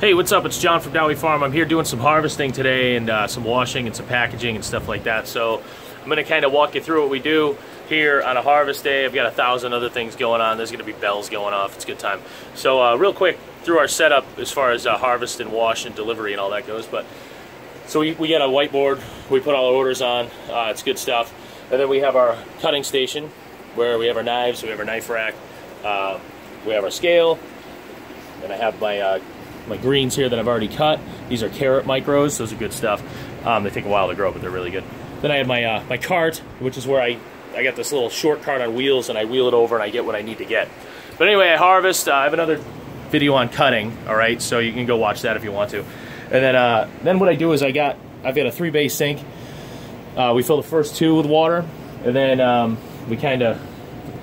Hey, what's up? It's John from Dowie Farm. I'm here doing some harvesting today and some washing and some packaging and stuff like that. So I'm going to kind of walk you through what we do here on a harvest day. I've got 1,000 other things going on. There's going to be bells going off. It's a good time. So real quick through our setup as far as harvest and wash and delivery and all that goes. So we got a whiteboard. We put all our orders on. It's good stuff. And then we have our cutting station where we have our knives. We have our knife rack. We have our scale. And I have my greens here that I've already cut. These are carrot micros. Those are good stuff. They take a while to grow, but they're really good. Then I have my cart, which is where I got this little short cart on wheels, and I wheel it over and I get what I need to get. But anyway, I harvest. I have another video on cutting, all right? So you can go watch that if you want to. And then what I do is I've got a 3-bay sink. We fill the first 2 with water, and then we kind of,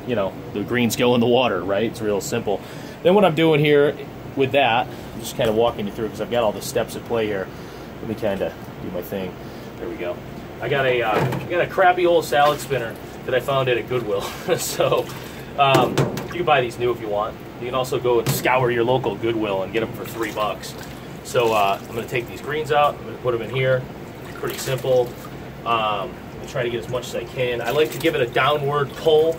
you know, the greens go in the water, right? It's real simple. Then what I'm doing here with that, I'm just kind of walking you through because I've got all the steps at play here. Let me kind of do my thing. There we go. I got a crappy old salad spinner that I found at a Goodwill. So you can buy these new if you want. You can also go and scour your local Goodwill and get them for $3. So I'm going to take these greens out. I'm going to put them in here. Pretty simple. I'm going to try to get as much as I can. I like to give it a downward pull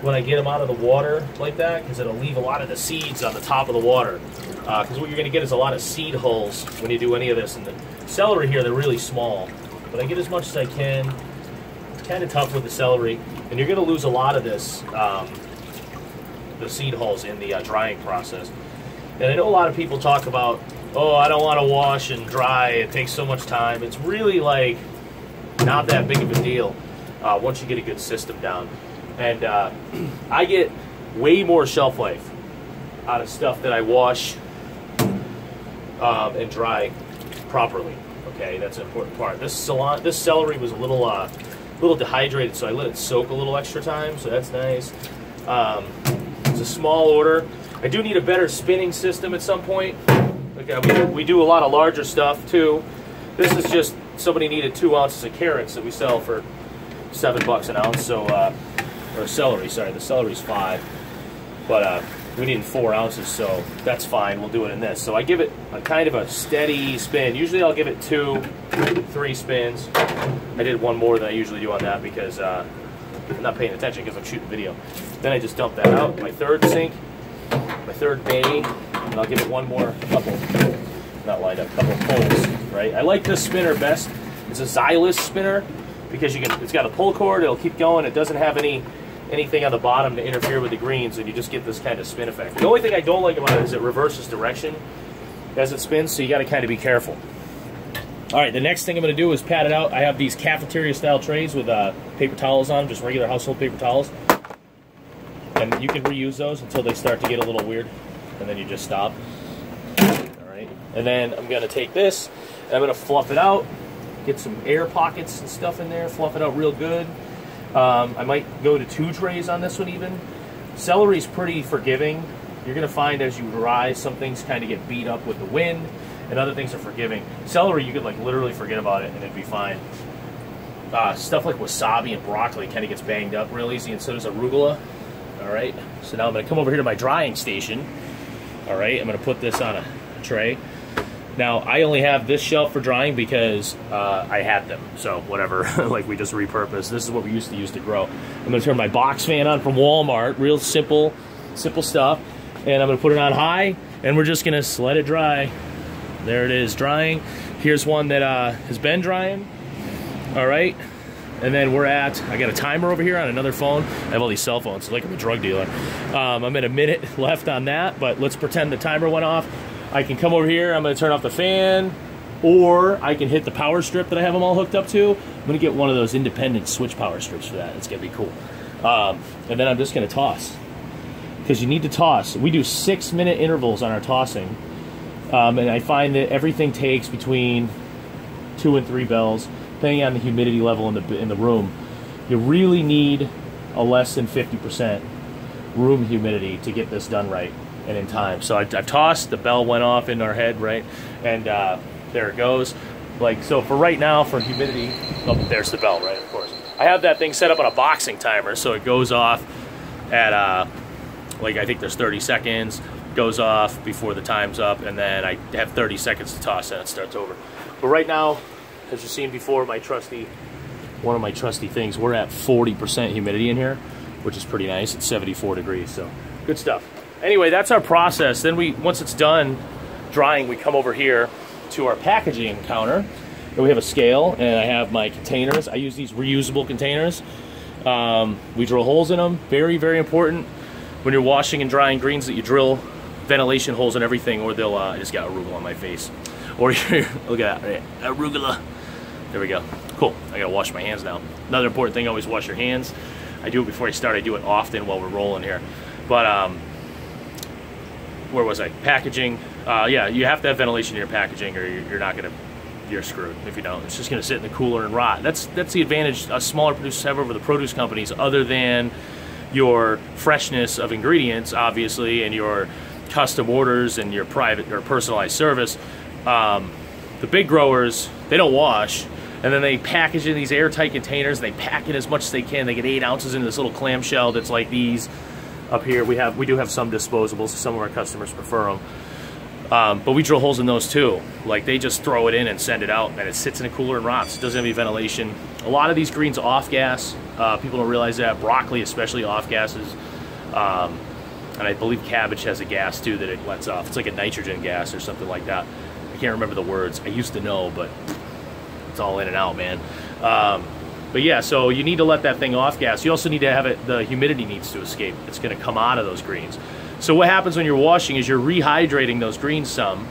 when I get them out of the water like that, because it'll leave a lot of the seeds on the top of the water. Because what you're going to get is a lot of seed holes when you do any of this. And the celery here, they're really small. But I get as much as I can. It's kind of tough with the celery. And you're going to lose a lot of this, the seed holes in the drying process. And I know a lot of people talk about, oh, I don't want to wash and dry. It takes so much time. It's really like not that big of a deal once you get a good system down. And I get way more shelf life out of stuff that I wash and dry properly. Okay, that's an important part. This celery was a little dehydrated, so I let it soak a little extra time, so that's nice. It's a small order. I do need a better spinning system at some point. Okay, we do a lot of larger stuff too. This is just, somebody needed 2 ounces of carrots that we sell for $7 an ounce, so or celery, sorry, the celery's 5, but we needed 4 ounces, so that's fine. We'll do it in this. So I give it a kind of a steady spin. Usually I'll give it 2, 3 spins. I did 1 more than I usually do on that because I'm not paying attention because I'm shooting video. Then I just dump that out. My 3rd sink, my 3rd bay, and I'll give it 1 more couple, not lined up, couple of pulls, right? I like this spinner best. It's a Xylus spinner because it's got a pull cord. It'll keep going. It doesn't have anything on the bottom to interfere with the greens, and you just get this kind of spin effect. The only thing I don't like about it is it reverses direction as it spins, so you got to kind of be careful. All right, the next thing I'm going to do is pat it out. I have these cafeteria-style trays with paper towels on them, just regular household paper towels. And you can reuse those until they start to get a little weird, and then you just stop. All right, and then I'm going to take this, and I'm going to fluff it out, get some air pockets and stuff in there, fluff it out real good. I might go to 2 trays on this one even. Celery's pretty forgiving. You're going to find as you dry, some things kind of get beat up with the wind, and other things are forgiving. Celery, you could like literally forget about it and it'd be fine. Stuff like wasabi and broccoli kind of gets banged up real easy, and so does arugula. All right, so now I'm going to come over here to my drying station. All right, I'm going to put this on a tray. Now, I only have this shelf for drying because I had them, so whatever, like we just repurposed. This is what we used to use to grow. I'm going to turn my box fan on from Walmart, real simple stuff, and I'm going to put it on high, and we're just going to let it dry. There it is, drying. Here's one that has been drying, all right? And then I got a timer over here on another phone. I have all these cell phones, like I'm a drug dealer. I'm at a minute left on that, but let's pretend the timer went off. I can come over here, I'm going to turn off the fan, or I can hit the power strip that I have them all hooked up to. I'm going to get one of those independent switch power strips for that. It's going to be cool. And then I'm just going to toss, because you need to toss. We do 6-minute intervals on our tossing, and I find that everything takes between 2 and 3 bells, depending on the humidity level in the room. You really need a less than 50% room humidity to get this done right and in time. So I've tossed, the bell went off in our head, right? And there it goes. Like, so for right now, for humidity, oh, there's the bell, right, of course. I have that thing set up on a boxing timer, so it goes off at, like, I think there's 30 seconds, goes off before the time's up, and then I have 30 seconds to toss and it starts over. But right now, as you've seen before, one of my trusty things, we're at 40% humidity in here, which is pretty nice. It's 74 degrees, so good stuff. Anyway, that's our process. Then once it's done drying, we come over here to our packaging counter, and we have a scale, and I have my containers. I use these reusable containers. We drill holes in them. Very, very important when you're washing and drying greens that you drill ventilation holes in everything, or they'll, I just got arugula on my face. Or look at that, arugula. There we go. Cool. I gotta wash my hands now. Another important thing, always wash your hands. I do it before I start. I do it often while we're rolling here. But where was I? Packaging. Yeah, you have to have ventilation in your packaging, or you're screwed if you don't. It's just gonna sit in the cooler and rot. That's the advantage smaller producers have over the produce companies, other than your freshness of ingredients, obviously, and your custom orders and your private or personalized service. The big growers, they don't wash, and then they package in these airtight containers, and they pack it as much as they can. They get 8 ounces into this little clamshell that's like these up here. We do have some disposables. Some of our customers prefer them. But we drill holes in those too. Like, they just throw it in and send it out, and it sits in a cooler and rots. It doesn't have any ventilation. A lot of these greens off gas. People don't realize that. Broccoli especially off gases. And I believe cabbage has a gas too that it lets off. It's like a nitrogen gas or something like that. I can't remember the words. I used to know, but it's all in and out, man. But yeah, so you need to let that thing off gas. You also need to have it, the humidity needs to escape. It's gonna come out of those greens. So what happens when you're washing is you're rehydrating those greens some.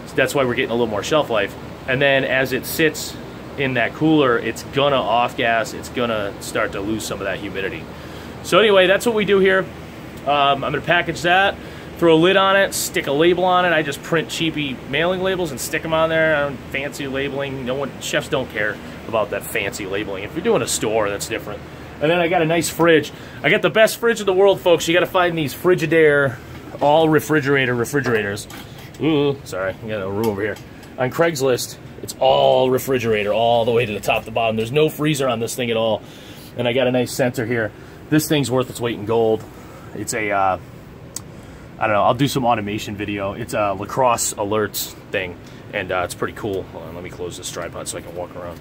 So that's why we're getting a little more shelf life. And then as it sits in that cooler, it's gonna off gas. It's gonna start to lose some of that humidity. So anyway, that's what we do here. I'm gonna package that, throw a lid on it, stick a label on it. I just print cheapy mailing labels and stick them on there. I don't fancy labeling. Chefs don't care about that fancy labeling. If you're doing a store, that's different. And then I got a nice fridge. I got the best fridge in the world, folks. You gotta find these Frigidaire all refrigerators. Ooh, sorry, I got a room over here. On Craigslist, it's all refrigerator, all the way to the top to bottom. There's no freezer on this thing at all. And I got a nice sensor here. This thing's worth its weight in gold. It's a, I don't know, I'll do some automation video. It's a lacrosse alerts thing, and it's pretty cool. Hold on, let me close this tripod so I can walk around.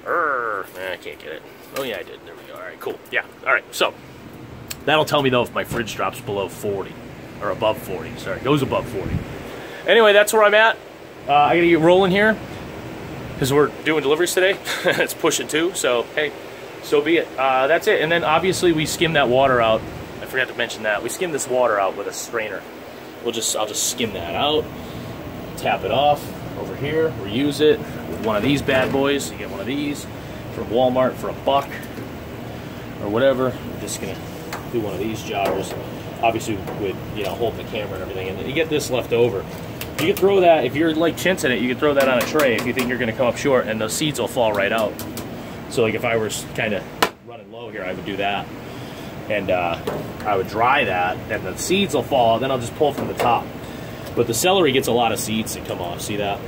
I can't get it. Oh yeah, I did. There we go. All right, cool. Yeah, all right. So that'll tell me though if my fridge drops below 40 or above 40. Sorry, it goes above 40. Anyway, that's where I'm at. I gotta get rolling here because we're doing deliveries today. It's pushing too. So hey, so be it. That's it. And then obviously we skim that water out. I forgot to mention that. We skim this water out with a strainer. I'll just skim that out, tap it off over here, reuse it with one of these bad boys. You get one of these from Walmart for $1 or whatever. I'm just gonna do one of these joggers, obviously with, you know, holding the camera and everything, and then you get this left over. You can throw that, if you're like chincing it, you can throw that on a tray if you think you're gonna come up short, and the seeds will fall right out. So like if I was kind of running low here, I would do that. And I would dry that, and the seeds will fall out, then I'll just pull from the top. But the celery gets a lot of seeds that come off, see that?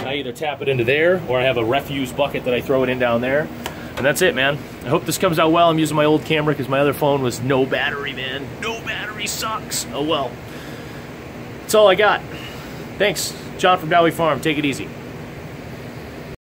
I either tap it into there, or I have a refuse bucket that I throw it in down there. And that's it, man. I hope this comes out well. I'm using my old camera because my other phone was no battery, man. No battery sucks. Oh well. That's all I got. Thanks, John from Dowie Farm. Take it easy.